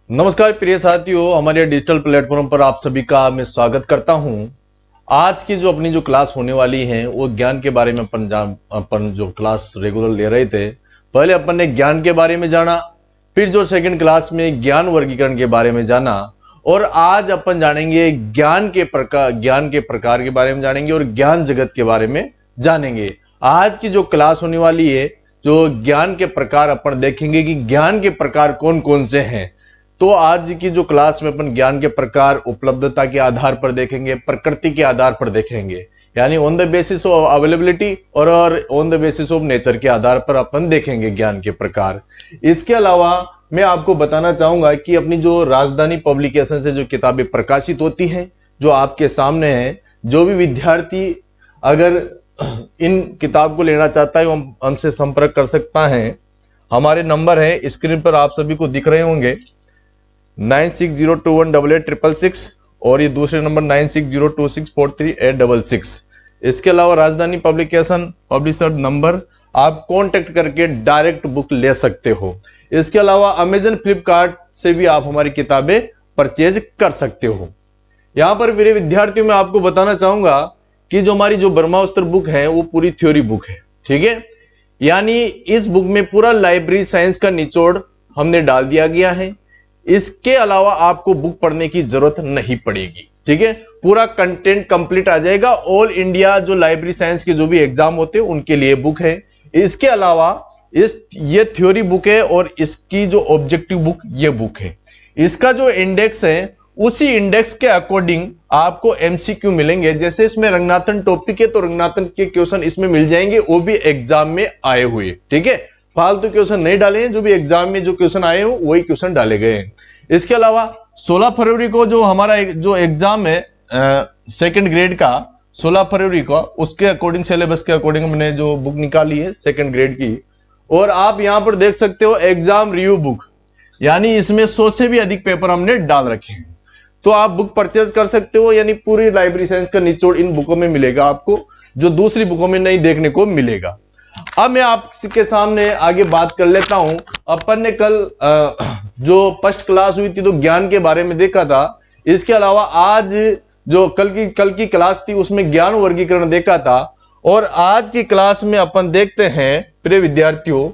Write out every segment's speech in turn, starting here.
नमस्कार प्रिय साथियों, हमारे डिजिटल प्लेटफॉर्म पर आप सभी का मैं स्वागत करता हूं। आज की जो अपनी जो क्लास होने वाली है वो ज्ञान के बारे में अपन जो क्लास रेगुलर ले रहे थे। पहले अपन ने ज्ञान के बारे में जाना, फिर जो सेकंड क्लास में ज्ञान वर्गीकरण के बारे में जाना, और आज अपन जानेंगे ज्ञान के प्रकार के बारे में जानेंगे और ज्ञान जगत के बारे में जानेंगे। आज की जो क्लास होने वाली है, जो ज्ञान के प्रकार अपन देखेंगे कि ज्ञान के प्रकार कौन कौन से हैं। तो आज की जो क्लास में अपन ज्ञान के प्रकार उपलब्धता के आधार पर देखेंगे, प्रकृति के आधार पर देखेंगे, यानी on the basis of availability और on the basis of nature के आधार पर अपन देखेंगे ज्ञान के प्रकार। इसके अलावा मैं आपको बताना चाहूंगा कि अपनी जो राजधानी पब्लिकेशन से जो किताबें प्रकाशित होती हैं, जो आपके सामने है, जो भी विद्यार्थी अगर इन किताब को लेना चाहता है वो हमसे संपर्क कर सकता है। हमारे नंबर है स्क्रीन पर आप सभी को दिख रहे होंगे, 9602188866 और ये दूसरे नंबर 9602643866। इसके अलावा राजधानी पब्लिकेशन पब्लिशर नंबर आप कांटेक्ट करके डायरेक्ट बुक ले सकते हो। इसके अलावा अमेजन फ्लिपकार्ट से भी आप हमारी किताबें परचेज कर सकते हो। यहां पर मेरे विद्यार्थियों में आपको बताना चाहूंगा कि जो हमारी जो ब्रह्मास्त्र बुक है वो पूरी थ्योरी बुक है, ठीक है। यानी इस बुक में पूरा लाइब्रेरी साइंस का निचोड़ हमने डाल दिया गया है। इसके अलावा आपको बुक पढ़ने की जरूरत नहीं पड़ेगी, ठीक है। पूरा कंटेंट कंप्लीट आ जाएगा। ऑल इंडिया जो लाइब्रेरी साइंस के जो भी एग्जाम होते हैं उनके लिए बुक है। इसके अलावा ये थ्योरी बुक है और इसकी जो ऑब्जेक्टिव बुक ये बुक है। इसका जो इंडेक्स है उसी इंडेक्स के अकॉर्डिंग आपको एमसीक्यू मिलेंगे। जैसे इसमें रंगनाथन टॉपिक है तो रंगनाथन के क्वेश्चन इसमें मिल जाएंगे, वो भी एग्जाम में आए हुए, ठीक है। फालतू क्वेश्चन नहीं डाले हैं, जो भी एग्जाम में जो क्वेश्चन आए हो वही क्वेश्चन डाले गए हैं। इसके अलावा 16 फरवरी को जो हमारा जो एग्जाम है सेकंड ग्रेड का, 16 फरवरी को उसके अकॉर्डिंग सिलेबस के अकॉर्डिंग हमने जो बुक निकाली है सेकंड ग्रेड की। और आप यहां पर देख सकते हो एग्जाम रिव्यू बुक, यानी इसमें 100 से भी अधिक पेपर हमने डाल रखे हैं। तो आप बुक परचेज कर सकते हो, यानी पूरी लाइब्रेरी साइंस का निचोड़ इन बुकों में मिलेगा आपको, जो दूसरी बुकों में नहीं देखने को मिलेगा। अब मैं आपके सामने आगे बात कर लेता हूं। अपन ने कल जो फर्स्ट क्लास हुई थी तो ज्ञान के बारे में देखा था। इसके अलावा आज जो कल की क्लास थी उसमें ज्ञान वर्गीकरण देखा था। और आज की क्लास में अपन देखते हैं प्रिय विद्यार्थियों,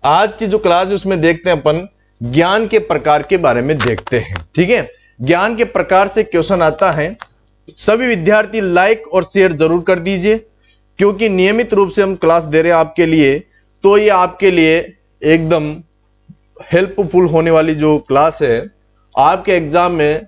आज की जो क्लास है उसमें देखते हैं अपन ज्ञान के प्रकार के बारे में देखते हैं, ठीक है। ज्ञान के प्रकार से क्वेश्चन आता है। सभी विद्यार्थी लाइक और शेयर जरूर कर दीजिए, क्योंकि नियमित रूप से हम क्लास दे रहे हैं आपके लिए, तो ये आपके लिए एकदम हेल्पफुल होने वाली जो क्लास है। आपके एग्जाम में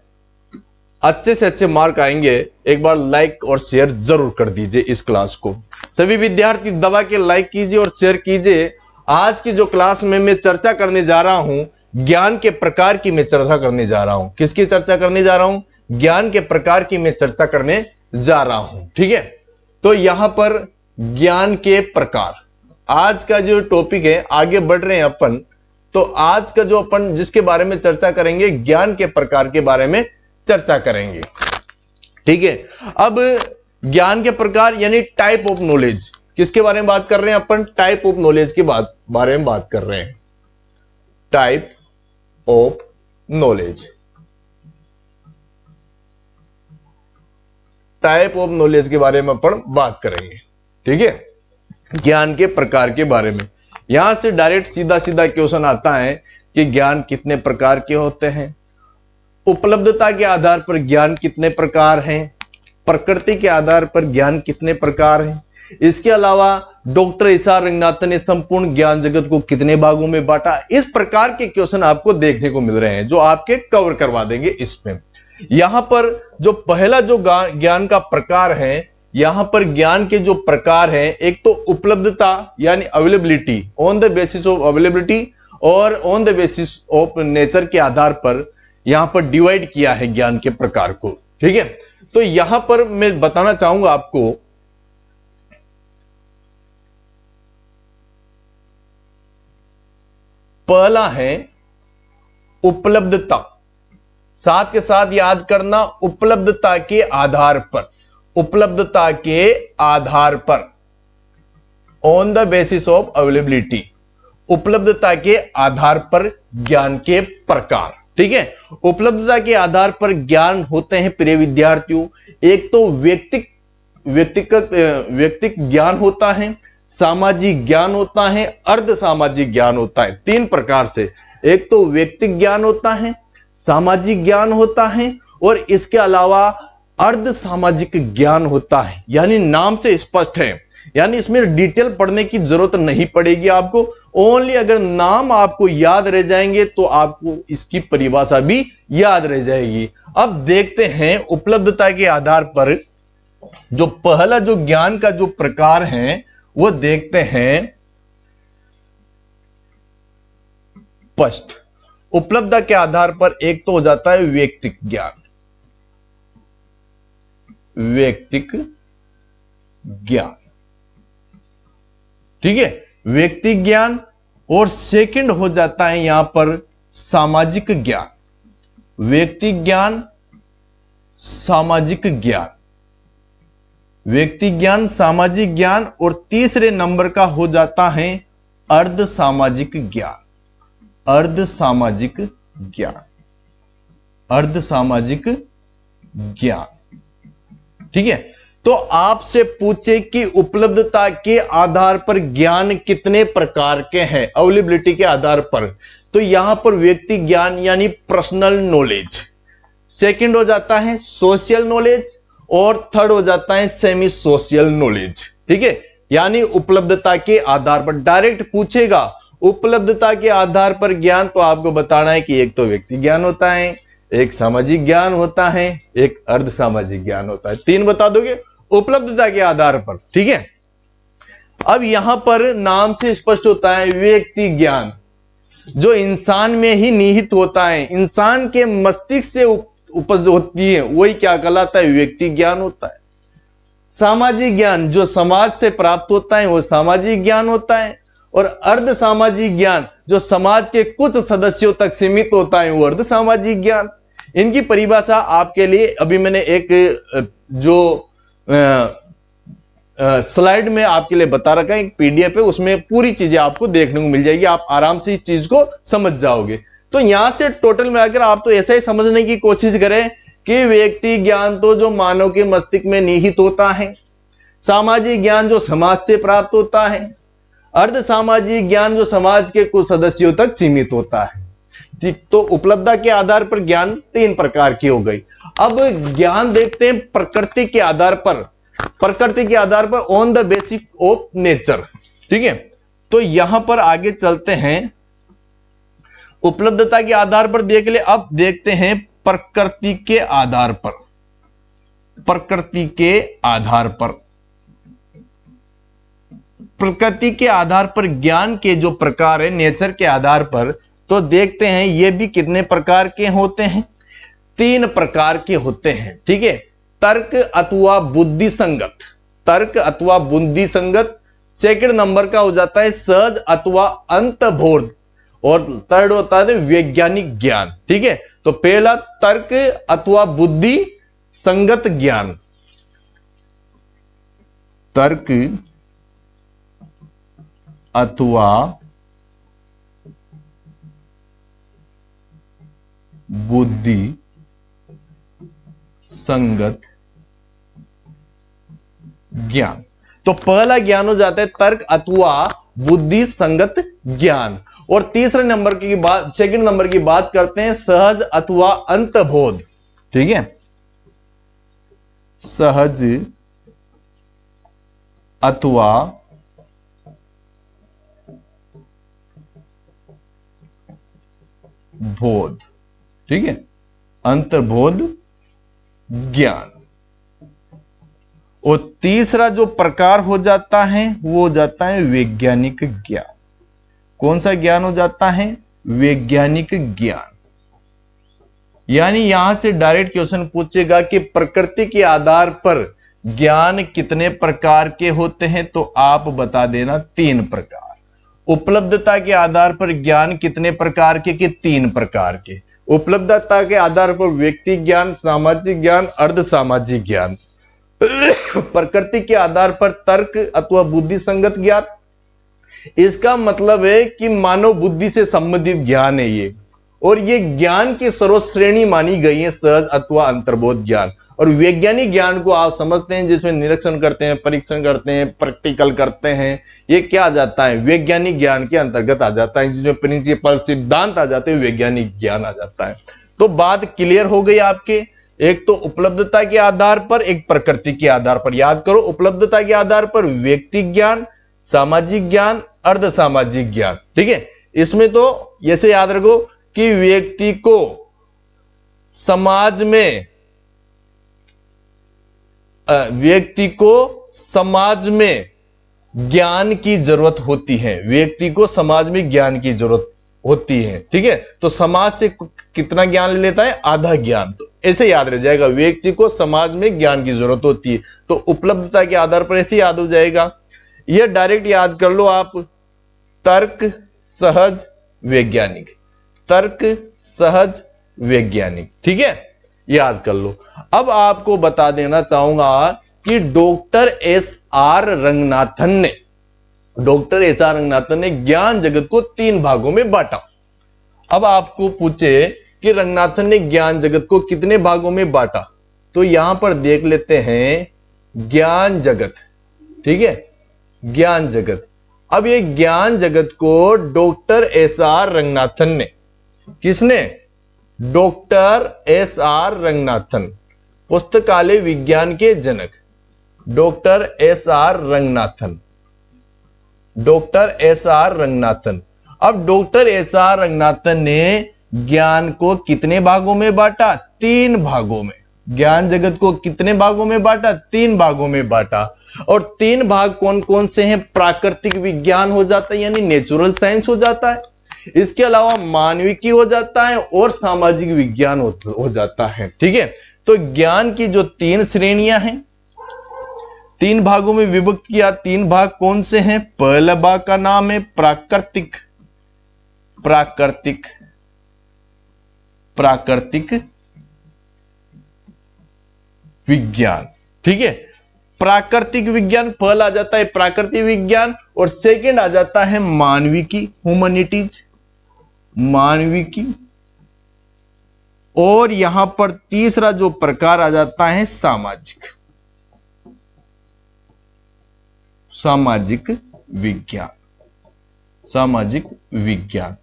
अच्छे से अच्छे मार्क आएंगे। एक बार लाइक और शेयर जरूर कर दीजिए इस क्लास को। सभी विद्यार्थी दबा के लाइक कीजिए और शेयर कीजिए। आज की जो क्लास में मैं चर्चा करने जा रहा हूं, ज्ञान के प्रकार की मैं चर्चा करने जा रहा हूं। किसकी चर्चा करने जा रहा हूं? ज्ञान के प्रकार की मैं चर्चा करने जा रहा हूं, ठीक है। तो यहां पर ज्ञान के प्रकार आज का जो टॉपिक है, आगे बढ़ रहे हैं अपन। तो आज का जो अपन जिसके बारे में चर्चा करेंगे, ज्ञान के प्रकार के बारे में चर्चा करेंगे, ठीक है। अब ज्ञान के प्रकार यानी टाइप ऑफ नॉलेज, किसके बारे में बात कर रहे हैं अपन? टाइप ऑफ नॉलेज के बारे में बात कर रहे हैं। Type of knowledge, type of knowledge के बारे में अपन बात करेंगे, ठीक है। ज्ञान के प्रकार के बारे में यहां से डायरेक्ट सीधा क्वेश्चन आता है कि ज्ञान कितने प्रकार के होते हैं, उपलब्धता के आधार पर ज्ञान कितने प्रकार हैं, प्रकृति के आधार पर ज्ञान कितने प्रकार हैं। इसके अलावा डॉक्टर एस.आर. रंगनाथन ने संपूर्ण ज्ञान जगत को कितने भागों में बांटा। इस प्रकार के क्वेश्चन आपको देखने को मिल रहे हैं, जो आपके कवर करवा देंगे इसमें। यहां पर जो पहला जो ज्ञान का प्रकार है, यहां पर ज्ञान के जो प्रकार हैं, एक तो उपलब्धता यानी availability, on the basis of availability, और on the basis of nature के आधार पर यहां पर डिवाइड किया है ज्ञान के प्रकार को, ठीक है। तो यहां पर मैं बताना चाहूंगा आपको, पहला है उपलब्धता। साथ के साथ याद करना, उपलब्धता के आधार पर, उपलब्धता के आधार पर on the basis of availability, उपलब्धता के आधार पर ज्ञान के प्रकार। ठीक है, उपलब्धता के आधार पर ज्ञान होते हैं प्रिय विद्यार्थियों, एक तो व्यक्तिक ज्ञान होता है, सामाजिक ज्ञान होता है, अर्ध सामाजिक ज्ञान होता है। तीन प्रकार से, एक तो व्यक्तिक ज्ञान होता है, सामाजिक ज्ञान होता है और इसके अलावा अर्ध सामाजिक ज्ञान होता है। यानी नाम से स्पष्ट है, यानी इसमें डिटेल पढ़ने की जरूरत नहीं पड़ेगी आपको, ओनली अगर नाम आपको याद रह जाएंगे तो आपको इसकी परिभाषा भी याद रह जाएगी। अब देखते हैं उपलब्धता के आधार पर जो पहला जो ज्ञान का जो प्रकार है वो देखते हैं। स्पष्ट उपलब्धता के आधार पर एक तो हो जाता है व्यक्तिक ज्ञान, व्यक्तिक ज्ञान, ठीक है, व्यक्तिक ज्ञान। और सेकंड हो जाता है यहां पर सामाजिक ज्ञान, व्यक्तिक ज्ञान, सामाजिक ज्ञान, व्यक्तिक ज्ञान, सामाजिक ज्ञान। और तीसरे नंबर का हो जाता है अर्ध सामाजिक ज्ञान, अर्ध सामाजिक ज्ञान, अर्ध सामाजिक ज्ञान। ठीक है, तो आपसे पूछे कि उपलब्धता के आधार पर ज्ञान कितने प्रकार के हैं अवेलेबिलिटी के आधार पर, तो यहां पर व्यक्ति ज्ञान यानी पर्सनल नॉलेज, सेकंड हो जाता है सोशल नॉलेज और थर्ड हो जाता है सेमी सोशल नॉलेज। ठीक है, यानी उपलब्धता के आधार पर डायरेक्ट पूछेगा उपलब्धता के आधार पर ज्ञान, तो आपको बताना है कि एक तो व्यक्ति ज्ञान होता है, एक सामाजिक ज्ञान होता है, एक अर्ध सामाजिक ज्ञान होता है। तीन बता दोगे उपलब्धता के आधार पर। ठीक है, अब यहां पर नाम से स्पष्ट होता है व्यक्ति ज्ञान जो इंसान में ही निहित होता है, इंसान के मस्तिष्क से उपज होती है, वही क्या कहलाता है, व्यक्ति ज्ञान होता है। सामाजिक ज्ञान जो समाज से प्राप्त होता है वो सामाजिक ज्ञान होता है। और अर्ध सामाजिक ज्ञान जो समाज के कुछ सदस्यों तक सीमित होता है वो अर्ध सामाजिक ज्ञान। इनकी परिभाषा आपके लिए अभी मैंने एक जो स्लाइड में आपके लिए बता रखा है, एक पीडीएफ है, उसमें पूरी चीजें आपको देखने को मिल जाएगी, आप आराम से इस चीज को समझ जाओगे। तो यहां से टोटल में अगर आप तो ऐसा ही समझने की कोशिश करें कि व्यक्ति ज्ञान तो जो मानव के मस्तिष्क में निहित होता है, सामाजिक ज्ञान जो समाज से प्राप्त होता है, अर्ध सामाजिक ज्ञान जो समाज के कुछ सदस्यों तक सीमित होता है। ठीक, तो उपलब्धता के आधार पर ज्ञान तीन प्रकार की हो गई। अब ज्ञान देखते हैं प्रकृति के आधार पर, प्रकृति के आधार पर on the basis of nature. ठीक है, तो यहां पर आगे चलते हैं, उपलब्धता के आधार पर देख ले। अब देखते हैं प्रकृति के आधार पर, प्रकृति के आधार पर, प्रकृति के आधार पर ज्ञान के जो प्रकार है नेचर के आधार पर, तो देखते हैं ये भी कितने प्रकार के होते हैं, तीन प्रकार के होते हैं। ठीक है, तर्क अथवा बुद्धि संगत, तर्क अथवा बुद्धि संगत। सेकंड नंबर का हो जाता है सहज अथवा अंतर्बोध और थर्ड होता है वैज्ञानिक ज्ञान। ठीक है, तो पहला तर्क अथवा बुद्धि संगत ज्ञान, तर्क अथवा बुद्धि संगत ज्ञान। तो पहला ज्ञान हो जाता है तर्क अथवा बुद्धि संगत ज्ञान। और तीसरे नंबर की बात, सेकंड नंबर की बात करते हैं सहज अथवा अंतर्बोध। ठीक है, सहज अथवा बोध। ठीक है, अंतर्बोध ज्ञान। और तीसरा जो प्रकार हो जाता है वो हो जाता है वैज्ञानिक ज्ञान। कौन सा ज्ञान हो जाता है, वैज्ञानिक ज्ञान। यानी यहां से डायरेक्ट क्वेश्चन पूछेगा कि प्रकृति के आधार पर ज्ञान कितने प्रकार के होते हैं, तो आप बता देना तीन प्रकार। उपलब्धता के आधार पर ज्ञान कितने प्रकार के, कि तीन प्रकार के। उपलब्धता के आधार पर व्यक्ति ज्ञान, सामाजिक ज्ञान, अर्ध सामाजिक ज्ञान। प्रकृति के आधार पर तर्क अथवा बुद्धि संगत ज्ञान, इसका मतलब है कि मानव बुद्धि से संबंधित ज्ञान है ये, और ये ज्ञान की सर्वश्रेणी मानी गई है सहज अथवा अंतर्बोध ज्ञान। और वैज्ञानिक ज्ञान को आप समझते हैं जिसमें निरीक्षण करते हैं, परीक्षण करते हैं, प्रैक्टिकल करते हैं, ये क्या आ जाता है, वैज्ञानिक ज्ञान के अंतर्गत आ जाता है, जिसमें प्रिंसिपल सिद्धांत आ जाते हैं, वैज्ञानिक ज्ञान आ जाता है। तो बात क्लियर हो गई आपके, एक तो उपलब्धता के आधार पर, एक प्रकृति के आधार पर। याद करो, उपलब्धता के आधार पर व्यक्ति ज्ञान, सामाजिक ज्ञान, अर्ध सामाजिक ज्ञान। ठीक है, इसमें तो ऐसे याद रखो कि व्यक्ति को समाज में ज्ञान की जरूरत होती है, व्यक्ति को समाज में ज्ञान की जरूरत होती है। ठीक है, तो समाज से कितना ज्ञान ले लेता है, आधा ज्ञान। तो ऐसे याद रह जाएगा, व्यक्ति को समाज में ज्ञान की जरूरत होती है, तो उपलब्धता के आधार पर ऐसे याद हो जाएगा। यह डायरेक्ट याद कर लो आप, तर्क सहज वैज्ञानिक, तर्क सहज वैज्ञानिक। ठीक है, याद कर लो। अब आपको बता देना चाहूंगा कि डॉक्टर एस आर रंगनाथन ने ज्ञान जगत को 3 भागों में बांटा। अब आपको पूछे कि रंगनाथन ने ज्ञान जगत को कितने भागों में बांटा, तो यहां पर देख लेते हैं ज्ञान जगत। ठीक है, ज्ञान जगत। अब ये ज्ञान जगत को डॉक्टर एस आर रंगनाथन ने, किसने, डॉक्टर एस आर रंगनाथन, पुस्तकालय विज्ञान के जनक doctor S R Ranganathan, doctor S R Ranganathan. अब डॉक्टर एस आर रंगनाथन ने ज्ञान को कितने भागों में बांटा, 3 भागों में। ज्ञान जगत को कितने भागों में बांटा, 3 भागों में बांटा। और 3 भाग कौन कौन से हैं, प्राकृतिक विज्ञान हो जाता है यानी नेचुरल साइंस हो जाता है, इसके अलावा मानविकी हो जाता है, और सामाजिक विज्ञान हो जाता है। ठीक है, तो ज्ञान की जो 3 श्रेणियां हैं, 3 भागों में विभक्त किया। 3 भाग कौन से हैं, पहला भाग का नाम है प्राकृतिक विज्ञान। ठीक है, प्राकृतिक विज्ञान पहला आ जाता है प्राकृतिक विज्ञान, और सेकंड आ जाता है मानविकी, ह्यूमैनिटीज, मानविकी, और यहां पर तीसरा जो प्रकार आ जाता है सामाजिक विज्ञान। सामाजिक विज्ञान,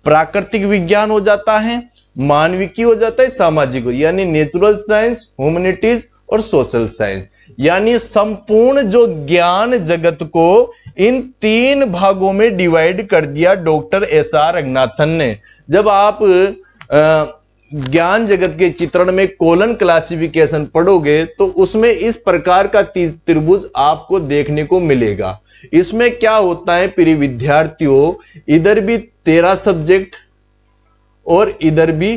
प्राकृतिक विज्ञान हो जाता है, मानविकी हो जाता है, सामाजिक यानी नेचुरल साइंस, ह्यूमैनिटीज और सोशल साइंस। यानी संपूर्ण जो ज्ञान जगत को इन 3 भागों में डिवाइड कर दिया डॉक्टर एस आर रंगनाथन ने। जब आप ज्ञान जगत के चित्रण में कोलन क्लासिफिकेशन पढ़ोगे तो उसमें इस प्रकार का त्रिभुज आपको देखने को मिलेगा। इसमें क्या होता है प्रिय विद्यार्थियों, इधर भी 13 सब्जेक्ट और इधर भी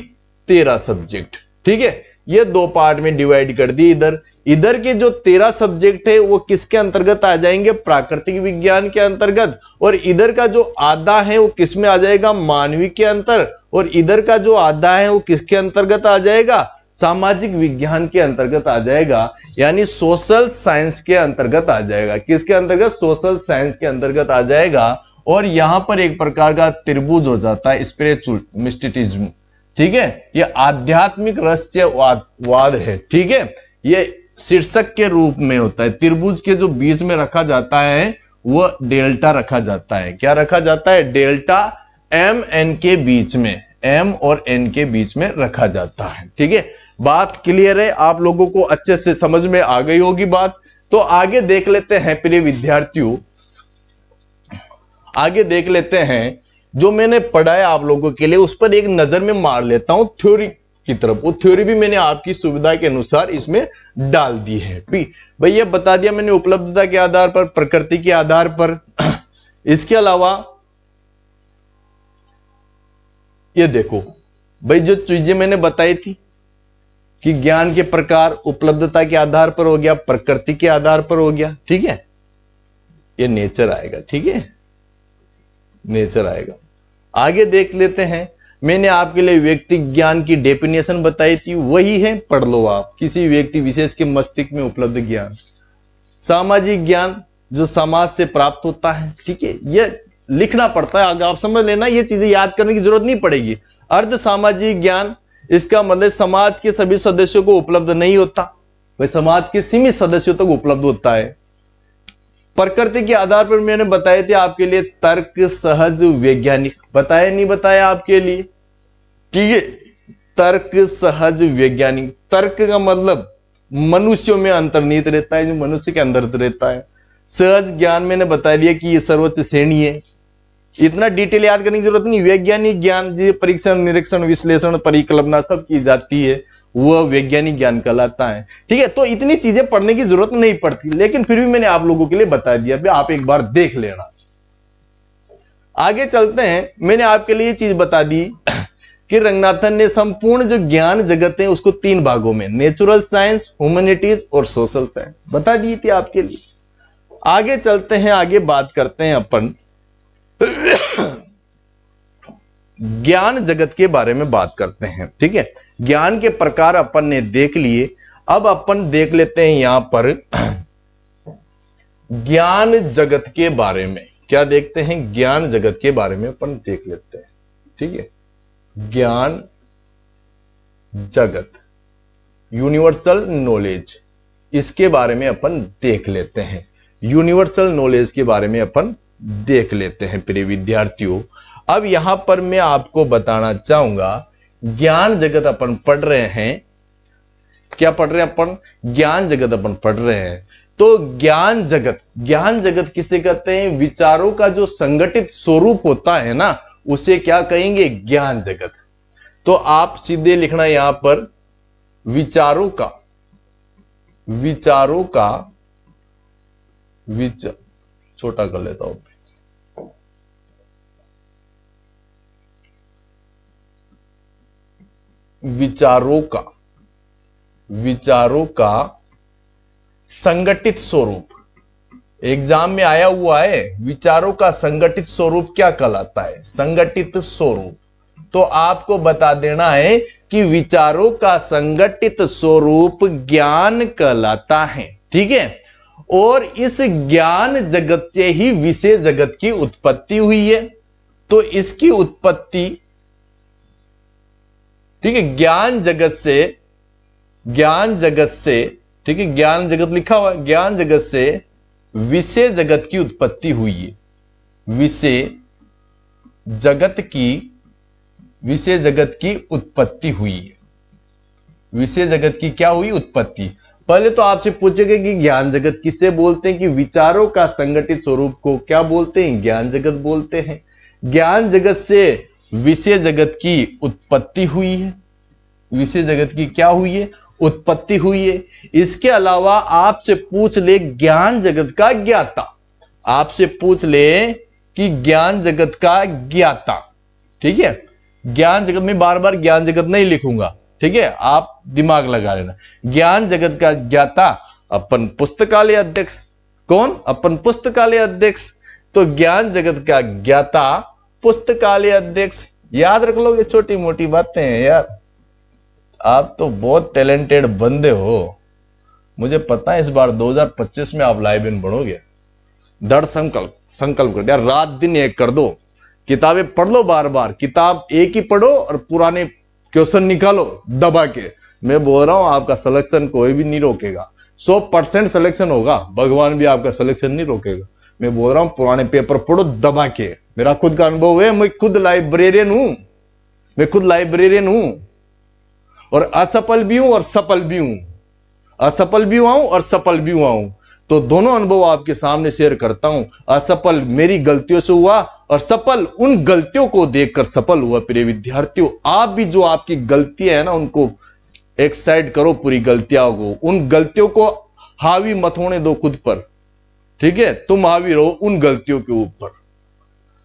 13 सब्जेक्ट। ठीक है, ये 2 पार्ट में डिवाइड कर दी। इधर के जो 13 सब्जेक्ट है वो किसके अंतर्गत आ जाएंगे, प्राकृतिक विज्ञान के अंतर्गत, और इधर का जो आधा है वो किस में आ जाएगा, मानविक के अंतर, और इधर का जो आधा है वो किसके अंतर्गत आ जाएगा, सामाजिक विज्ञान के अंतर्गत आ जाएगा, यानी सोशल साइंस के अंतर्गत आ जाएगा। किसके अंतर्गत, सोशल साइंस के अंतर्गत आ जाएगा। और यहां पर एक प्रकार का त्रिभुज हो जाता है स्पिरिचुअल मिस्टिसिज्म। ठीक है, यह आध्यात्मिक रहस्यवाद है। ठीक है, यह शीर्षक के रूप में होता है। त्रिभुज के जो बीच में रखा जाता है वह डेल्टा रखा जाता है। क्या रखा जाता है, डेल्टा एम एन के बीच में, एम और एन के बीच में रखा जाता है। ठीक है, बात क्लियर है, आप लोगों को अच्छे से समझ में आ गई होगी बात। तो आगे देख लेते हैं प्रिय विद्यार्थियों, आगे देख लेते हैं जो मैंने पढ़ाया आप लोगों के लिए उस पर एक नजर में मार लेता हूं थ्योरी की तरफ। वो थ्योरी भी मैंने आपकी सुविधा के अनुसार इसमें डाल दी है। भाई ये बता दिया मैंने उपलब्धता के आधार पर, प्रकृति के आधार पर। इसके अलावा ये देखो भाई, जो चीजें मैंने बताई थी कि ज्ञान के प्रकार उपलब्धता के आधार पर हो गया, प्रकृति के आधार पर हो गया। ठीक है, ये नेचर आएगा। ठीक है, नेचर आएगा। आगे देख लेते हैं, मैंने आपके लिए व्यक्ति ज्ञान की डेफिनेशन बताई थी, वही है, पढ़ लो आप। किसी व्यक्ति विशेष के मस्तिष्क में उपलब्ध ज्ञान। सामाजिक ज्ञान जो समाज से प्राप्त होता है, ठीक है, यह लिखना पड़ता है, आगे आप समझ लेना, ये चीजें याद करने की जरूरत नहीं पड़ेगी। अर्ध सामाजिक ज्ञान, इसका मतलब समाज के सभी सदस्यों को उपलब्ध नहीं होता, वह समाज के सीमित सदस्यों तक उपलब्ध होता है। प्रकृति के आधार पर मैंने बताए थे आपके लिए तर्क सहज वैज्ञानिक, बताया नहीं बताया आपके लिए, ठीक है। तर्क सहज वैज्ञानिक, तर्क का मतलब मनुष्यों में अंतर्निहित रहता है, जो मनुष्य के अंदर रहता है। सहज ज्ञान मैंने बता दिया कि ये सर्वोच्च श्रेणी है, इतना डिटेल याद करने की जरूरत नहीं। वैज्ञानिक ज्ञान जो परीक्षण निरीक्षण विश्लेषण परिकल्पना सब की जाती है, वह वैज्ञानिक ज्ञान कहलाता है, ठीक है। तो इतनी चीजें पढ़ने की जरूरत नहीं पड़ती, लेकिन फिर भी मैंने आप लोगों के लिए बता दिया, आप एक बार देख लेना। आगे चलते हैं। मैंने आपके लिए ये चीज बता दी कि रंगनाथन ने संपूर्ण जो ज्ञान जगत है उसको 3 भागों में, नेचुरल साइंस, ह्यूमैनिटीज और सोशल साइंस, बता दी थी आपके लिए। आगे चलते हैं, आगे बात करते हैं अपन ज्ञान जगत के बारे में बात करते हैं, ठीक है। ज्ञान के प्रकार अपन ने देख लिए, अब अपन देख लेते हैं यहां पर ज्ञान जगत के बारे में। क्या देखते हैं? ज्ञान जगत के बारे में अपन देख लेते हैं, ठीक है। ज्ञान जगत, यूनिवर्सल नॉलेज, इसके बारे में अपन देख लेते हैं। यूनिवर्सल नॉलेज के बारे में अपन देख लेते हैं प्रिय विद्यार्थियों। अब यहां पर मैं आपको बताना चाहूंगा, ज्ञान जगत अपन पढ़ रहे हैं, क्या पढ़ रहे हैं अपन? ज्ञान जगत अपन पढ़ रहे हैं। तो ज्ञान जगत किसे कहते हैं? विचारों का जो संगठित स्वरूप होता है ना, उसे क्या कहेंगे? ज्ञान जगत। तो आप सीधे लिखना यहां पर विचारों का छोटा कर लेता हूं, विचारों का संगठित स्वरूप। एग्जाम में आया हुआ है, विचारों का संगठित स्वरूप क्या कहलाता है? संगठित स्वरूप। तो आपको बता देना है कि विचारों का संगठित स्वरूप ज्ञान कहलाता है, ठीक है। और इस ज्ञान जगत से ही विषय जगत की उत्पत्ति हुई है। तो इसकी उत्पत्ति, ठीक है, ज्ञान जगत से, ठीक है, ज्ञान जगत लिखा हुआ है, ज्ञान जगत से विषय जगत की उत्पत्ति हुई है। विषय जगत की उत्पत्ति हुई है। विषय जगत की क्या हुई? उत्पत्ति। पहले तो आपसे पूछेंगे कि ज्ञान जगत किसे बोलते हैं, कि विचारों का संगठित स्वरूप को क्या बोलते हैं? ज्ञान जगत बोलते हैं। ज्ञान जगत से विषय जगत की उत्पत्ति हुई है। विषय जगत की क्या हुई है? उत्पत्ति हुई है। इसके अलावा आपसे पूछ ले ज्ञान जगत का ज्ञाता, आपसे पूछ ले कि ज्ञान जगत का ज्ञाता, ठीक है। ज्ञान जगत में बार बार ज्ञान जगत नहीं लिखूंगा, ठीक है, आप दिमाग लगा लेना। ज्ञान जगत का ज्ञाता अपन पुस्तकालय अध्यक्ष। कौन? अपन पुस्तकालय अध्यक्ष। तो ज्ञान जगत का ज्ञाता पुस्तकालय अध्यक्ष। याद रख लो, ये छोटी मोटी बातें हैं यार, आप तो बहुत टैलेंटेड बंदे हो, मुझे पता है। इस बार 2025 में आप लाइब्रेरियन बनोगे। दृढ़ संकल्प कर दिया, रात दिन एक कर दो, किताबें पढ़ लो, बार बार किताब एक ही पढ़ो और पुराने क्वेश्चन निकालो दबा के। मैं बोल रहा हूं आपका सिलेक्शन कोई भी नहीं रोकेगा, 100% सिलेक्शन होगा, भगवान भी आपका सिलेक्शन नहीं रोकेगा। मैं बोल रहा हूं पुराने पेपर पढ़ो दबा के। मेरा खुद का अनुभव है, मैं खुद लाइब्रेरियन हूं, और असफल भी हूं और सफल भी हूं, असफल भी हुआ हूं और सफल भी हुआ हूं। तो दोनों अनुभव आपके सामने शेयर करता हूं। असफल मेरी गलतियों से हुआ और सफल उन गलतियों को देखकर सफल हुआ। प्रिय विद्यार्थियों, आप भी जो आपकी गलतियां है ना, उनको एक साइड करो, पूरी गलतियों को, उन गलतियों को हावी मत होने दो खुद पर, ठीक है। तुम हावी रहो उन गलतियों के ऊपर।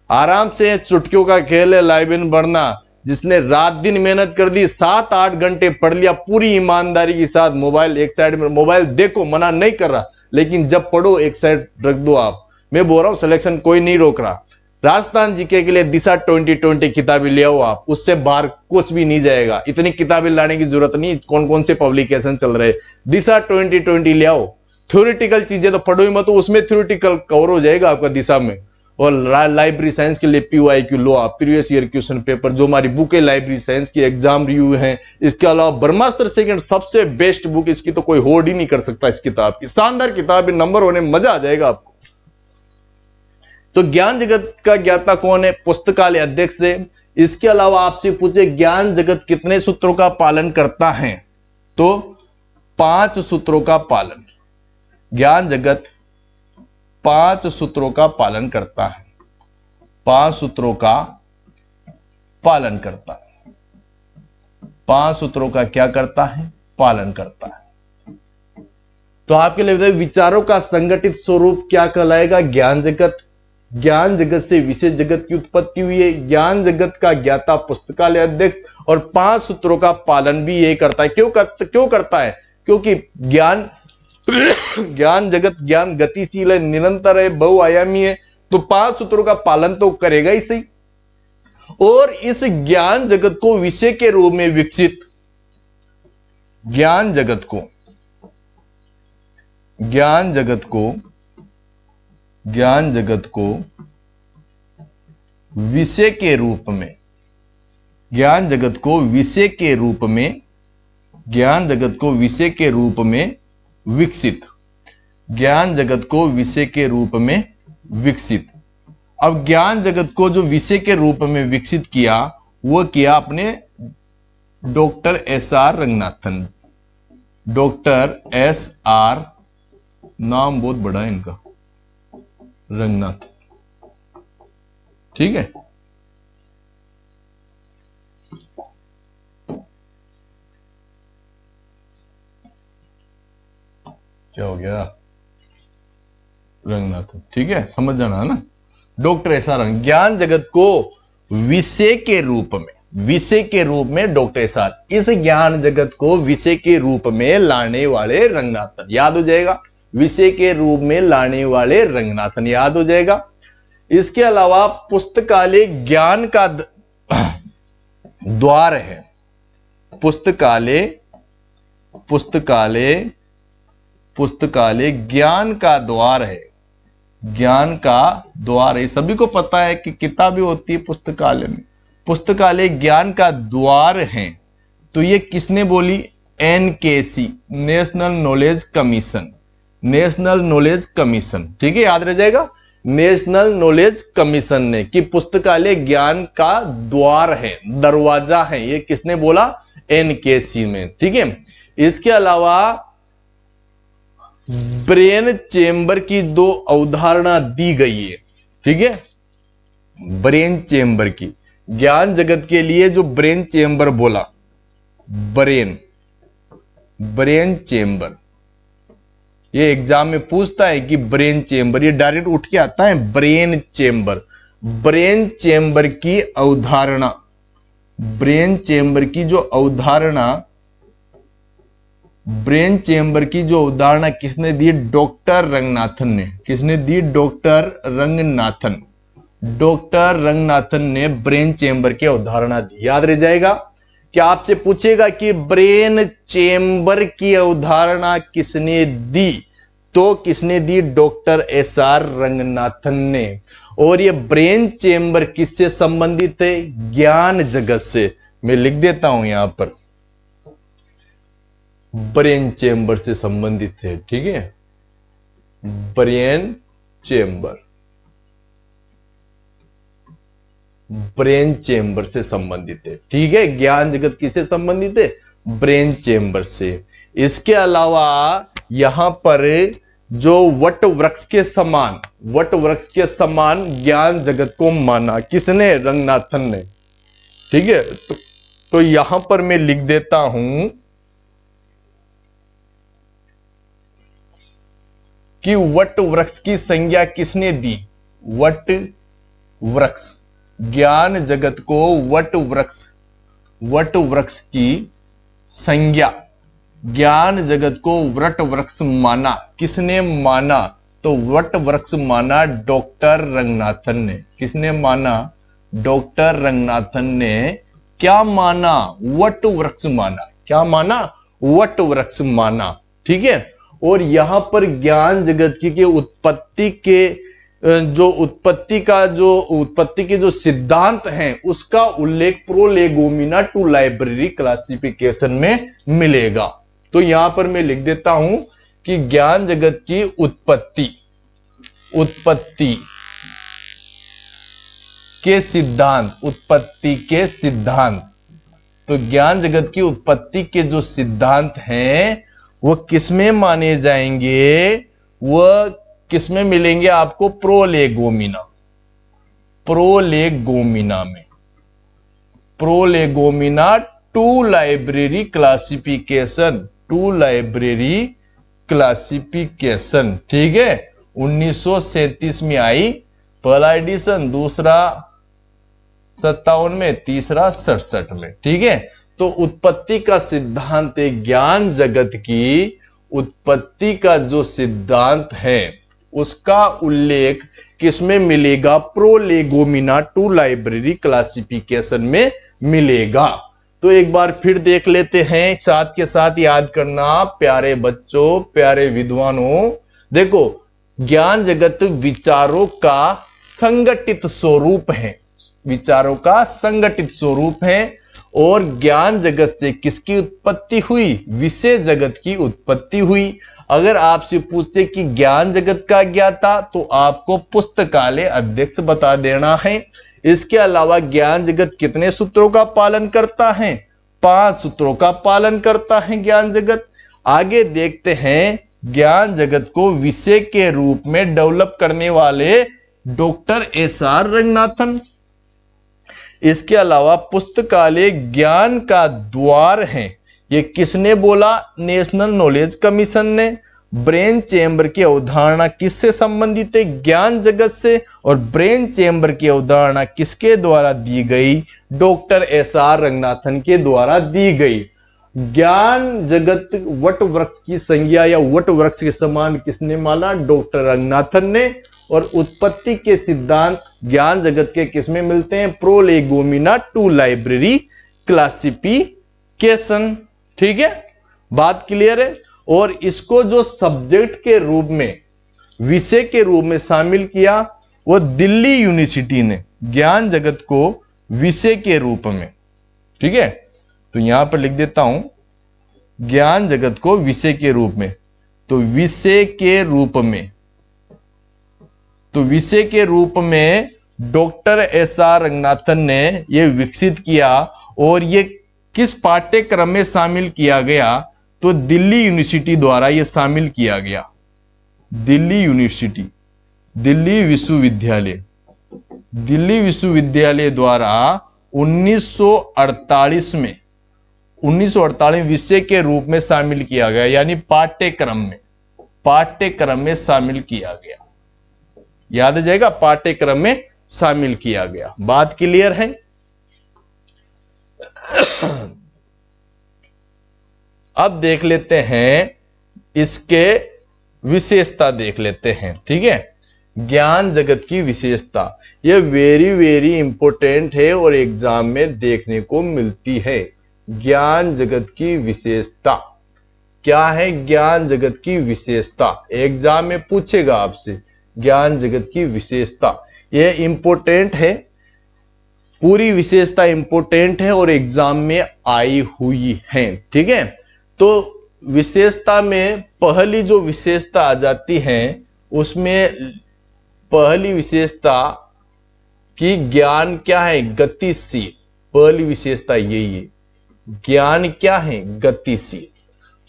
आराम से चुटकियों का खेल है लाइब्रेरियन बनना। जिसने रात दिन मेहनत कर दी, 7-8 घंटे पढ़ लिया पूरी ईमानदारी के साथ, मोबाइल एक साइड में, मोबाइल देखो मना नहीं कर रहा, लेकिन जब पढ़ो एक साइड रख दो आप। मैं बोल रहा हूं सिलेक्शन कोई नहीं रोक रहा, राजस्थान जीके के लिए दिशा 2020 किताबें ले आओ आप, उससे बाहर कुछ भी नहीं जाएगा। इतनी किताबें लाने की जरूरत नहीं, कौन कौन से पब्लिकेशन चल रहे, दिशा 2020 ले आओ। थ्योरेटिकल चीजें तो पढ़ो ही मत, तो उसमें थ्योरेटिकल कवर हो जाएगा आपका दिशा में। और लाइब्रेरी साइंस के लिए PYQ लो आप, प्रीवियस ईयर क्वेश्चन पेपर, जो हमारी बुक है लाइब्रेरी साइंस की, एग्जाम रिव्यू है। इसके अलावा ब्रह्मास्त्र सेकंड सबसे बेस्ट बुक, इसकी तो कोई होड़ ही नहीं कर सकता। इस किताब की शानदार किताब है, नंबर होने मजा आ जाएगा आपको। तो ज्ञान जगत का ज्ञाता कौन है? पुस्तकालय अध्यक्ष है। इसके अलावा आपसे पूछे ज्ञान जगत कितने सूत्रों का पालन करता है, तो 5 सूत्रों का पालन। ज्ञान जगत 5 सूत्रों का पालन करता है, 5 सूत्रों का पालन करता है। 5 सूत्रों का क्या करता है? पालन करता है। तो आपके लिए विचारों का संगठित स्वरूप क्या कहलाएगा? ज्ञान जगत। ज्ञान जगत से विशेष जगत की उत्पत्ति हुई है। ज्ञान जगत का ज्ञाता पुस्तकालय अध्यक्ष, और 5 सूत्रों का पालन भी यही करता है। क्यों करता है? क्योंकि ज्ञान जगत, ज्ञान गतिशील है, निरंतर है, बहुआयामी है, तो 5 सूत्रों का पालन तो करेगा ही सही। और इस ज्ञान जगत को विषय के रूप में विकसित, ज्ञान जगत को विषय के रूप में, ज्ञान जगत को विषय के रूप में, ज्ञान जगत को विषय के रूप में विकसित, ज्ञान जगत को विषय के रूप में विकसित। अब ज्ञान जगत को जो विषय के रूप में विकसित किया, वो किया अपने doctor SR Ranganathan. Doctor SR, नाम बहुत बड़ा है इनका, रंगनाथ, ठीक है। क्या हो गया? रंगनाथ, ठीक है, समझ जाना है ना। डॉक्टर SR ज्ञान जगत को विषय के रूप में, विषय के रूप में डॉक्टर SR, इस ज्ञान जगत को विषय के रूप में लाने वाले रंगनाथन, याद हो जाएगा। विषय के रूप में लाने वाले रंगनाथन, याद हो जाएगा। इसके अलावा पुस्तकालय ज्ञान का द्वार है। पुस्तकालय ज्ञान का द्वार है, ज्ञान का द्वार है। सभी को पता है कि किताबें होती है पुस्तकालय में। पुस्तकालय ज्ञान का द्वार है, तो ये किसने बोली? NKC, national knowledge commission, national knowledge commission, ठीक है, याद रह जाएगा। नेशनल नॉलेज कमीशन ने कि पुस्तकालय ज्ञान का द्वार है, दरवाजा है, ये किसने बोला? NKC में, ठीक है। इसके अलावा ब्रेन चेंबर की 2 अवधारणा दी गई है, ठीक है। ब्रेन चेंबर की, ज्ञान जगत के लिए जो ब्रेन चेंबर बोला, ब्रेन चेंबर, ये एग्जाम में पूछता है कि ब्रेन चेंबर, ये डायरेक्ट उठ के आता है ब्रेन चेंबर। ब्रेन चेंबर की अवधारणा, ब्रेन चेंबर की जो अवधारणा, ब्रेन चेंबर की जो अवधारणा किसने दी? डॉक्टर रंगनाथन ने। किसने दी? डॉक्टर रंगनाथन। डॉक्टर रंगनाथन ने ब्रेन चेंबर की अवधारणा दी, याद रह जाएगा। क्या आपसे पूछेगा कि ब्रेन चेंबर की अवधारणा किसने दी? तो किसने दी? डॉक्टर SR रंगनाथन ने। और ये ब्रेन चेंबर किससे संबंधित है? ज्ञान जगत से। मैं लिख देता हूं यहां पर, ब्रेन चेंबर से संबंधित है, ठीक है। ब्रेन चेंबर, ब्रेन चेंबर से संबंधित है, ठीक है। ज्ञान जगत किससे संबंधित है? ब्रेन चेंबर से। इसके अलावा यहां पर जो वट वृक्ष के समान, वट वृक्ष के समान ज्ञान जगत को माना, किसने? रंगनाथन ने, ठीक है। तो यहां पर मैं लिख देता हूं कि वट वृक्ष की संज्ञा किसने दी? वट वृक्ष, ज्ञान जगत को वट वृक्ष की संज्ञा, ज्ञान जगत को वट वृक्ष माना। किसने माना? तो वट वृक्ष माना डॉक्टर रंगनाथन ने। किसने माना? डॉक्टर रंगनाथन ने क्या माना? वट वृक्ष माना। क्या माना? वट वृक्ष माना। ठीक है। और यहां पर ज्ञान जगत की उत्पत्ति के जो सिद्धांत हैं उसका उल्लेख प्रोलेगोमिना टू लाइब्रेरी क्लासिफिकेशन में मिलेगा। तो यहां पर मैं लिख देता हूं कि ज्ञान जगत की उत्पत्ति के सिद्धांत, तो ज्ञान जगत की उत्पत्ति के जो सिद्धांत हैं वो किसमें माने जाएंगे? वह किसमें मिलेंगे आपको? प्रोलेगोमिना में। प्रोलेगोमिना टू लाइब्रेरी क्लासिफिकेशन। ठीक है। 1937 में आई पहला एडिशन, दूसरा 57 में, तीसरा 67 में। ठीक है। तो उत्पत्ति का सिद्धांत, ज्ञान जगत की उत्पत्ति का जो सिद्धांत है उसका उल्लेख किसमें मिलेगा? प्रोलेगोमिना टू लाइब्रेरी क्लासिफिकेशन में मिलेगा। तो एक बार फिर देख लेते हैं, साथ के साथ याद करना प्यारे बच्चों, प्यारे विद्वानों। देखो, ज्ञान जगत विचारों का संगठित स्वरूप है, विचारों का संगठित स्वरूप है। और ज्ञान जगत से किसकी उत्पत्ति हुई? विषय जगत की उत्पत्ति हुई। अगर आपसे पूछे कि ज्ञान जगत का ज्ञाता, तो आपको पुस्तकालय अध्यक्ष बता देना है। इसके अलावा ज्ञान जगत कितने सूत्रों का पालन करता है? 5 सूत्रों का पालन करता है ज्ञान जगत। आगे देखते हैं, ज्ञान जगत को विषय के रूप में डेवलप करने वाले डॉक्टर SR रंगनाथन। इसके अलावा पुस्तकालय ज्ञान का द्वार है, ये किसने बोला? नेशनल नॉलेज कमीशन ने। ब्रेन चेंबर की अवधारणा किससे संबंधित है? ज्ञान जगत से। और ब्रेन चेंबर की अवधारणा किसके द्वारा दी गई? डॉक्टर SR रंगनाथन के द्वारा दी गई। ज्ञान जगत वट वृक्ष की संज्ञा या वट वृक्ष के समान किसने माना? डॉक्टर रंगनाथन ने। और उत्पत्ति के सिद्धांत ज्ञान जगत के किसमें मिलते हैं? प्रोलेगोमिना टू लाइब्रेरी क्लासिफिकेशन। ठीक है, बात क्लियर है। और इसको जो सब्जेक्ट के रूप में, विषय के रूप में शामिल किया वो दिल्ली यूनिवर्सिटी ने, ज्ञान जगत को विषय के रूप में। ठीक है, तो यहां पर लिख देता हूं ज्ञान जगत को विषय के रूप में। तो विषय के रूप में डॉक्टर SR रंगनाथन ने यह विकसित किया। और यह किस पाठ्यक्रम में शामिल किया गया? तो दिल्ली यूनिवर्सिटी द्वारा यह शामिल किया गया। दिल्ली विश्वविद्यालय द्वारा 1948 में विषय के रूप में शामिल किया गया, यानी पाठ्यक्रम में शामिल किया गया। याद आ जाएगा, पाठ्यक्रम में शामिल किया गया। बात क्लियर है? अब देख लेते हैं, इसके विशेषता देख लेते हैं। ठीक है, ज्ञान जगत की विशेषता, यह वेरी इंपॉर्टेंट है और एग्जाम में देखने को मिलती है। ज्ञान जगत की विशेषता क्या है? ज्ञान जगत की विशेषता एग्जाम में पूछेगा आपसे। ज्ञान जगत की विशेषता यह इंपॉर्टेंट है, पूरी विशेषता इंपॉर्टेंट है और एग्जाम में आई हुई है। ठीक है, तो विशेषता में पहली जो विशेषता आ जाती है, उसमें पहली विशेषता कि ज्ञान क्या है? गतिशील। पहली विशेषता यही है, ज्ञान क्या है? गतिशील।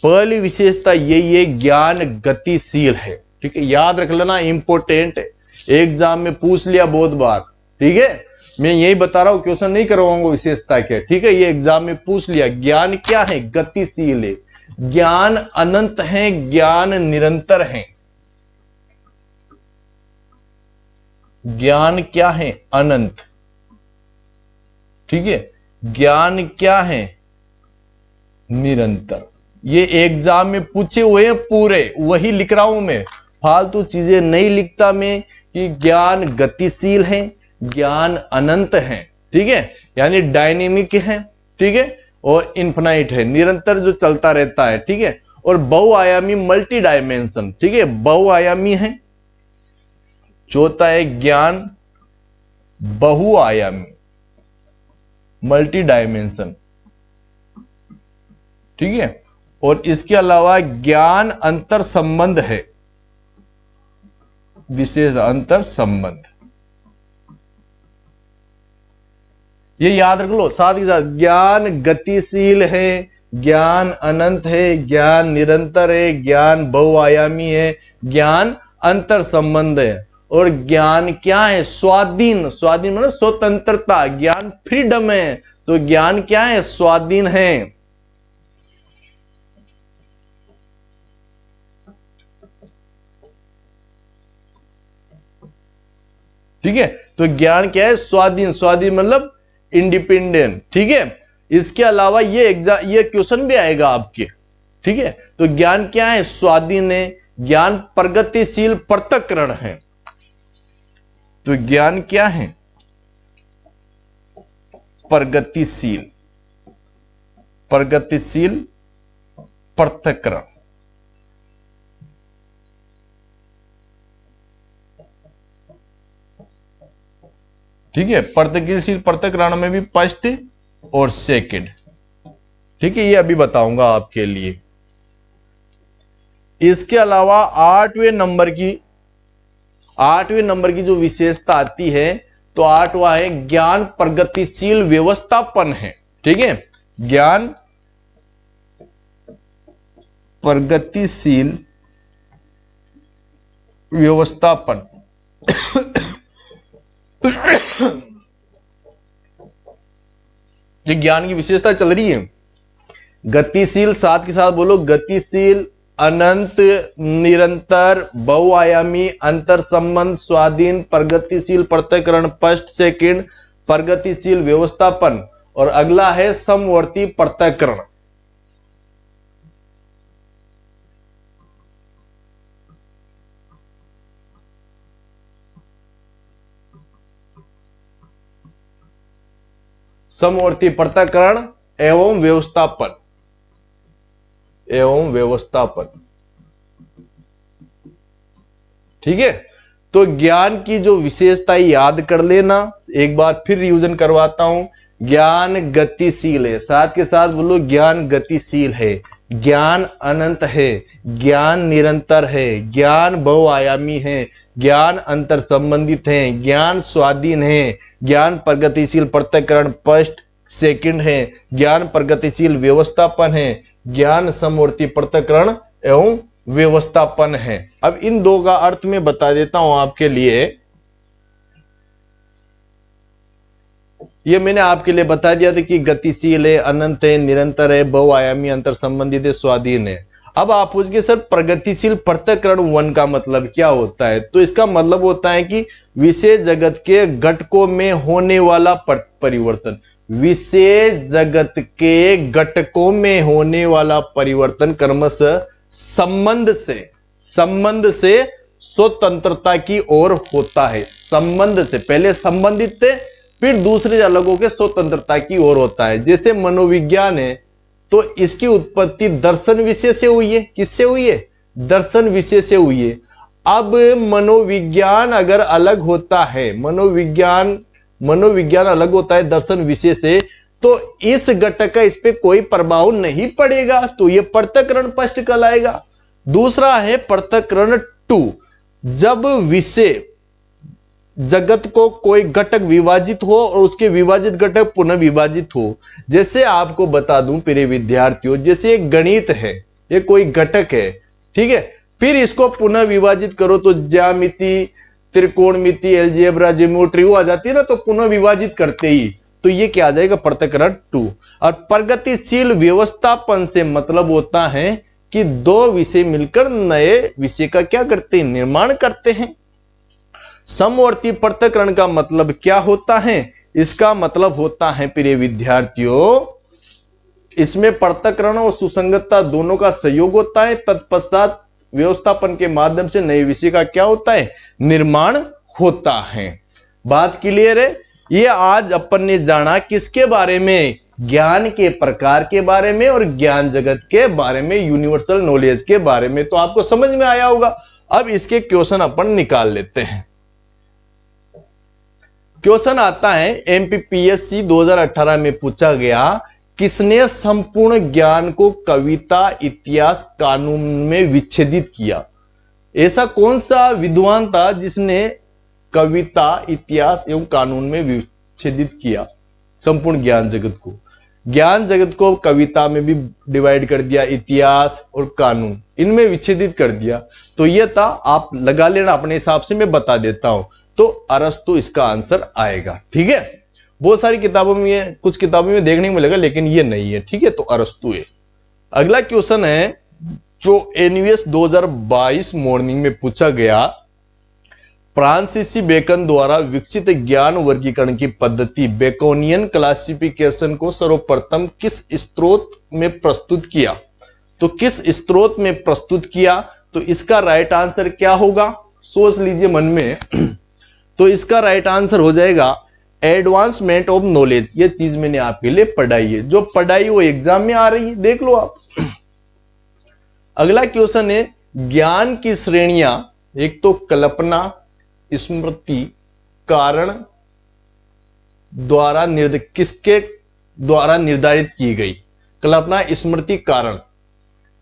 पहली विशेषता यही है, ज्ञान गतिशील है। ठीक है, याद रख लेना, इंपॉर्टेंट है, एग्जाम में पूछ लिया बहुत बार। ठीक है, मैं यही बता रहा हूं, क्वेश्चन नहीं करवाऊंगा विशेषता क्या। ठीक है, ये एग्जाम में पूछ लिया। ज्ञान क्या है? गतिशील है। ज्ञान अनंत है, ज्ञान निरंतर है। ज्ञान क्या है? अनंत। ठीक है, ज्ञान क्या है? निरंतर। ये एग्जाम में पूछे हुए हैं पूरे, वही लिख रहा हूं मैं। फालतू चीजें नहीं लिखता मैं कि ज्ञान गतिशील है, ज्ञान अनंत है, ठीक है, यानी डायनेमिक है, ठीक है, और इन्फिनाइट है, निरंतर जो चलता रहता है, ठीक है, और बहुआयामी मल्टी डायमेंशन, ठीक है, बहुआयामी है। चौथा है ज्ञान बहुआयामी मल्टी डायमेंशन, ठीक है, और इसके अलावा ज्ञान अंतर संबंध है, विशेष अंतर संबंध, ये याद रख लो। साथ ही साथ ज्ञान गतिशील है, ज्ञान अनंत है, ज्ञान निरंतर है, ज्ञान बहुआयामी है, ज्ञान अंतर संबंध है, और ज्ञान क्या है? स्वाधीन। स्वाधीन मतलब स्वतंत्रता, ज्ञान फ्रीडम है, तो ज्ञान क्या है? स्वाधीन है। ठीक है, तो ज्ञान क्या है? स्वाधीन। स्वाधीन मतलब इंडिपेंडेंट, ठीक है। इसके अलावा ये क्वेश्चन भी आएगा आपके, ठीक है। तो ज्ञान क्या है? स्वाधीन है। ज्ञान प्रगतिशील पृथक्करण है। तो ज्ञान क्या है? प्रगतिशील, प्रगतिशील पृथक्करण। ठीक है, प्रगतिशील पृथक्करण में भी फर्स्ट और सेकंड, ठीक है, ये अभी बताऊंगा आपके लिए। इसके अलावा आठवें नंबर की जो विशेषता आती है, तो आठवां है ज्ञान प्रगतिशील व्यवस्थापन है। ठीक है, ज्ञान प्रगतिशील व्यवस्थापन। ये ज्ञान की विशेषता चल रही है। गतिशील, साथ के साथ बोलो, गतिशील, अनंत, निरंतर, बहुआयामी, अंतर संबंध, स्वाधीन, प्रगतिशील पृथक्करण, फर्स्ट सेकंड, प्रगतिशील व्यवस्थापन, और अगला है समवर्ती पृथक्करण। समवर्ती पृथक्करण एवं व्यवस्थापन, ठीक है। तो ज्ञान की जो विशेषता याद कर लेना, एक बार फिर रिवीजन करवाता हूं। ज्ञान गतिशील है, साथ के साथ बोलो ज्ञान गतिशील है, ज्ञान अनंत है, ज्ञान निरंतर है, ज्ञान बहुआयामी है, ज्ञान अंतर संबंधित है, ज्ञान स्वाधीन है, ज्ञान प्रगतिशील पृथक्करण फर्स्ट सेकंड है, ज्ञान प्रगतिशील व्यवस्थापन है, ज्ञान समवर्ती पृथक्करण एवं व्यवस्थापन है। अब इन दो का अर्थ में बता देता हूं आपके लिए। ये मैंने आपके लिए बता दिया था कि गतिशील है, अनंत है, निरंतर है, बहुआयामी, अंतर संबंधित है, स्वाधीन है। अब आप पूछिए सर प्रगतिशील पृथक्करण 1 का मतलब क्या होता है? तो इसका मतलब होता है कि विशेष जगत के घटकों में होने वाला परिवर्तन, विशेष जगत के घटकों में होने वाला परिवर्तन क्रमशः संबंध से स्वतंत्रता की ओर होता है। संबंध से, पहले संबंधित थे, फिर दूसरे अलग होकर स्वतंत्रता की ओर होता है। जैसे मनोविज्ञान है, तो इसकी उत्पत्ति दर्शन विषय से हुई है। किससे हुई है? दर्शन विषय से हुई है। अब मनोविज्ञान अगर अलग होता है, मनोविज्ञान अलग होता है दर्शन विषय से, तो इस घटक का इस पे कोई प्रभाव नहीं पड़ेगा, तो यह पृथक्करण फर्स्ट कहलाएगा। दूसरा है पृथक्करण 2, जब विषय जगत को कोई घटक विभाजित हो और उसके विभाजित घटक पुनः विभाजित हो। जैसे आपको बता दूं प्रिय विद्यार्थियों, जैसे एक गणित है, ये कोई घटक है, ठीक है, फिर इसको पुनः विभाजित करो तो ज्यामिति, त्रिकोणमिति, अलजेब्रा, ज्योमेट्री वो आ जाती है ना, तो पुनः विभाजित करते ही, तो ये क्या आ जाएगा? पृथक्करण 2। और प्रगतिशील व्यवस्थापन से मतलब होता है कि दो विषय मिलकर नए विषय का क्या करते हैं? निर्माण करते हैं। समवर्ती पृथक्करण का मतलब क्या होता है? इसका मतलब होता है प्रिय विद्यार्थियों, इसमें पृथक्करण और सुसंगतता दोनों का सहयोग होता है। तत्पश्चात व्यवस्थापन के माध्यम से नए विषय का क्या होता है, निर्माण होता है। बात क्लियर है। ये आज अपन ने जाना किसके बारे में, ज्ञान के प्रकार के बारे में और ज्ञान जगत के बारे में, यूनिवर्सल नॉलेज के बारे में। तो आपको समझ में आया होगा। अब इसके क्वेश्चन अपन निकाल लेते हैं। क्वेश्चन आता है एमपीपीएससी 2018 में पूछा गया, किसने संपूर्ण ज्ञान को कविता, इतिहास, कानून में विच्छेदित किया। ऐसा कौन सा विद्वान था जिसने कविता, इतिहास एवं कानून में विच्छेदित किया संपूर्ण ज्ञान जगत को। ज्ञान जगत को कविता में भी डिवाइड कर दिया, इतिहास और कानून इनमें विच्छेदित कर दिया। तो यह था, आप लगा लेना अपने हिसाब से, मैं बता देता हूं। तो अरस्तु इसका आंसर आएगा। ठीक है, बहुत सारी किताबों में, कुछ किताबों में देखने को मिलेगा लेकिन ये नहीं है। ठीक है, तो अरस्तु है। अगला क्वेश्चन है जो एनयूएस 2022 मॉर्निंग में पूछा गया, फ्रांसीसी बेकन द्वारा विकसित ज्ञान वर्गीकरण की पद्धति बेकोनियन क्लासिफिकेशन को सर्वप्रथम किस स्रोत में प्रस्तुत किया। तो किस स्रोत में प्रस्तुत किया, तो इसका राइट आंसर क्या होगा, सोच लीजिए मन में। तो इसका राइट आंसर हो जाएगा एडवांसमेंट ऑफ नॉलेज। ये चीज मैंने आपके लिए पढ़ाई है, जो पढ़ाई वो एग्जाम में आ रही है, देख लो आप। अगला क्वेश्चन है, ज्ञान की श्रेणियां, एक तो कल्पना, स्मृति, कारण द्वारा किसके द्वारा निर्धारित की गई। कल्पना, स्मृति, कारण,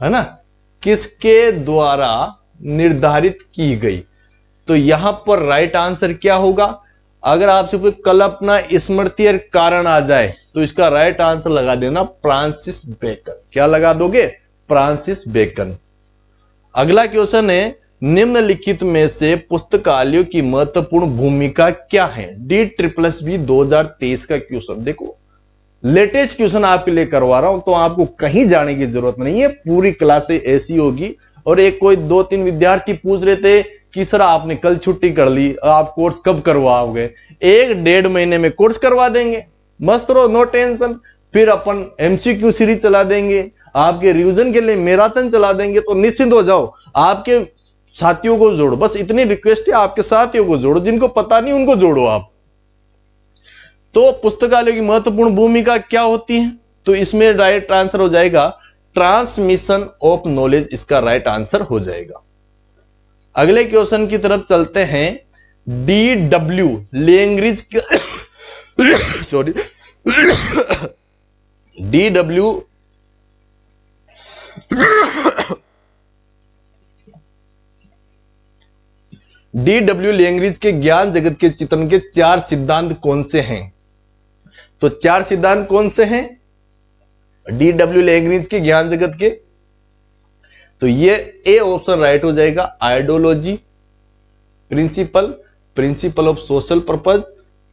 है ना, किसके द्वारा निर्धारित की गई। तो यहां पर राइट आंसर क्या होगा। अगर आपसे कोई कल्पना, स्मृति और कारण आ जाए तो इसका राइट आंसर लगा देना फ्रांसिस बेकन। क्या लगा दोगे, फ्रांसिस बेकन। अगला क्वेश्चन है, निम्नलिखित में से पुस्तकालयों की महत्वपूर्ण भूमिका क्या है। DSSB 2023 का क्वेश्चन देखो, लेटेस्ट क्वेश्चन आपके लिए करवा रहा हूं, तो आपको कहीं जाने की जरूरत नहीं है। पूरी क्लासें ऐसी होगी। और एक कोई 2-3 विद्यार्थी पूछ रहे थे कि सर आपने कल छुट्टी कर ली, आप कोर्स कब करवाओगे। 1-1.5 महीने में कोर्स करवा देंगे, मस्त रहो, नो टेंशन। फिर अपन MCQ सीरीज चला देंगे, आपके रिवीजन के लिए मैराथन चला देंगे। तो निश्चिंत हो जाओ, आपके साथियों को जोड़ो, बस इतनी रिक्वेस्ट है, आपके साथियों को जोड़ो, जिनको पता नहीं उनको जोड़ो आप। तो पुस्तकालय की महत्वपूर्ण भूमिका क्या होती है, तो इसमें राइट आंसर हो जाएगा ट्रांसमिशन ऑफ नॉलेज, इसका राइट आंसर हो जाएगा। अगले क्वेश्चन की तरफ चलते हैं। DW language sorry DW language के ज्ञान जगत के चित्रण के 4 सिद्धांत कौन से हैं। तो 4 सिद्धांत कौन से हैं DW लैंग्वेज के ज्ञान जगत के। तो ये ए ऑप्शन राइट हो जाएगा, ideology, principle, principle of social purpose,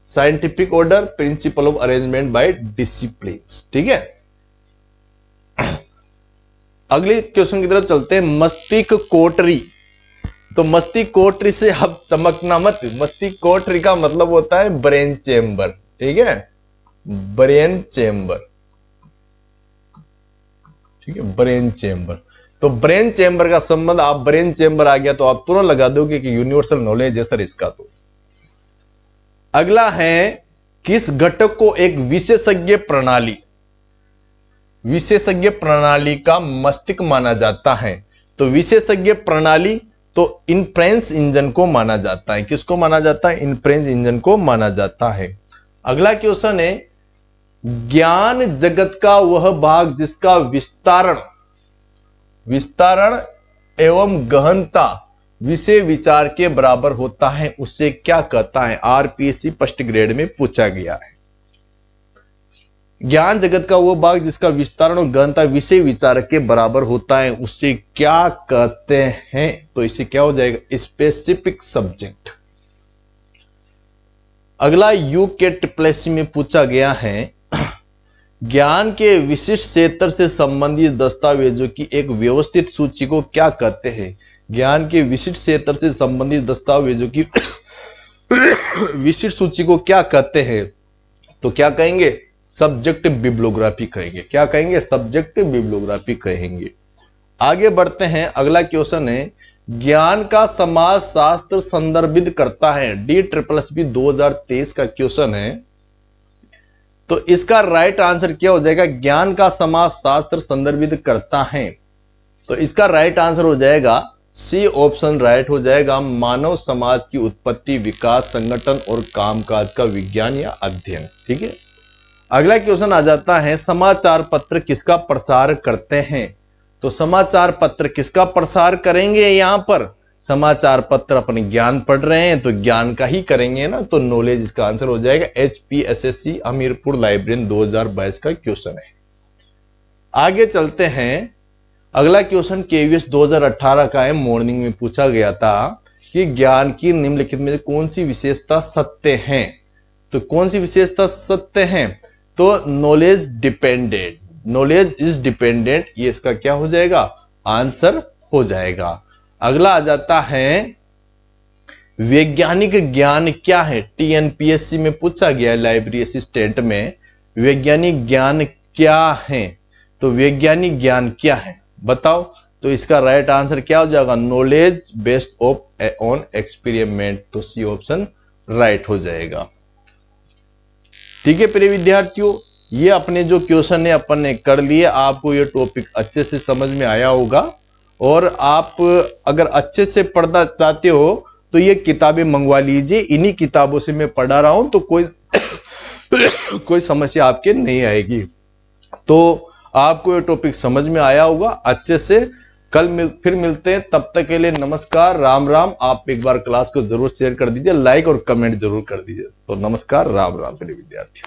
scientific order, principle of arrangement by discipline. ठीक है, अगले क्वेश्चन की तरफ चलते हैं। मस्तिष्क कोठरी। तो मस्तिष्क कोठरी से अब चमकना मत। मस्तिष्क कोठरी का मतलब होता है ब्रेन चेंबर। ठीक है, ब्रेन चेंबर। ठीक है, ब्रेन चेंबर। तो ब्रेन चेंबर का संबंध, आप ब्रेन चेंबर आ गया तो आप तुरंत लगा दोगे कि यूनिवर्सल नॉलेज है सर इसका। तो अगला है, किस घटक को एक विशेषज्ञ प्रणाली का मस्तिष्क माना जाता है। तो विशेषज्ञ प्रणाली तो इन्फ्रेंस इंजन को माना जाता है। किसको माना जाता है, इन्फ्रेंस इंजन को माना जाता है। अगला क्वेश्चन है, ज्ञान जगत का वह भाग जिसका विस्तारण एवं गहनता विषय विचार के बराबर होता है, उससे क्या कहता है। RPSC फर्स्ट ग्रेड में पूछा गया है। ज्ञान जगत का वो भाग जिसका विस्तारण और गहनता विषय विचार के बराबर होता है, उससे क्या कहते हैं। तो इसे क्या हो जाएगा, स्पेसिफिक सब्जेक्ट। अगला UKSSC में पूछा गया है, ज्ञान के विशिष्ट क्षेत्र से संबंधित दस्तावेजों की एक व्यवस्थित सूची को क्या कहते हैं। ज्ञान के विशिष्ट क्षेत्र से संबंधित दस्तावेजों की विशिष्ट सूची को क्या कहते हैं। तो क्या कहेंगे, सब्जेक्टिव बिब्लियोग्राफी कहेंगे। क्या कहेंगे, सब्जेक्टिव बिब्लियोग्राफी कहेंगे। आगे बढ़ते हैं, अगला क्वेश्चन है, ज्ञान का समाज शास्त्र संदर्भित करता है। DSSB 2023 का क्वेश्चन है। तो इसका राइट आंसर क्या हो जाएगा? ज्ञान का समाज शास्त्र संदर्भित करता है। तो इसका राइट आंसर हो जाएगा सी ऑप्शन राइट हो जाएगा, मानव समाज की उत्पत्ति, विकास, संगठन और कामकाज का विज्ञान या अध्ययन। ठीक है। अगला क्वेश्चन आ जाता है, समाचार पत्र किसका प्रसार करते हैं? तो समाचार पत्र किसका प्रसार करेंगे? यहां पर समाचार पत्र अपने ज्ञान पढ़ रहे हैं तो ज्ञान का ही करेंगे ना, तो नॉलेज इसका आंसर हो जाएगा। HPSSC हमीरपुर लाइब्रेरियन 2022 का क्वेश्चन है। आगे चलते हैं, अगला क्वेश्चन KVS 2018 का है, मॉर्निंग में पूछा गया था कि ज्ञान की निम्नलिखित में कौन सी विशेषता सत्य है? तो कौन सी विशेषता सत्य है? तो knowledge dependent, knowledge is dependent, ये इसका क्या हो जाएगा? आंसर हो जाएगा। अगला आ जाता है, वैज्ञानिक ज्ञान क्या है? TNPSC में पूछा गया है, लाइब्रेरी असिस्टेंट में, वैज्ञानिक ज्ञान क्या है? तो वैज्ञानिक ज्ञान क्या है बताओ? तो इसका राइट आंसर क्या हो जाएगा? Knowledge based on experiment. तो सी ऑप्शन राइट हो जाएगा। ठीक है प्रिय विद्यार्थियों, ये अपने जो क्वेश्चन है अपन ने कर लिए। आपको ये टॉपिक अच्छे से समझ में आया होगा, और आप अगर अच्छे से पढ़ना चाहते हो तो ये किताबें मंगवा लीजिए। इन्हीं किताबों से मैं पढ़ा रहा हूं, तो कोई समस्या आपके नहीं आएगी। तो आपको ये टॉपिक समझ में आया होगा अच्छे से। कल फिर मिलते हैं, तब तक के लिए नमस्कार, राम राम। आप एक बार क्लास को जरूर शेयर कर दीजिए, लाइक और कमेंट जरूर कर दीजिए। तो नमस्कार, राम राम प्रिय विद्यार्थी।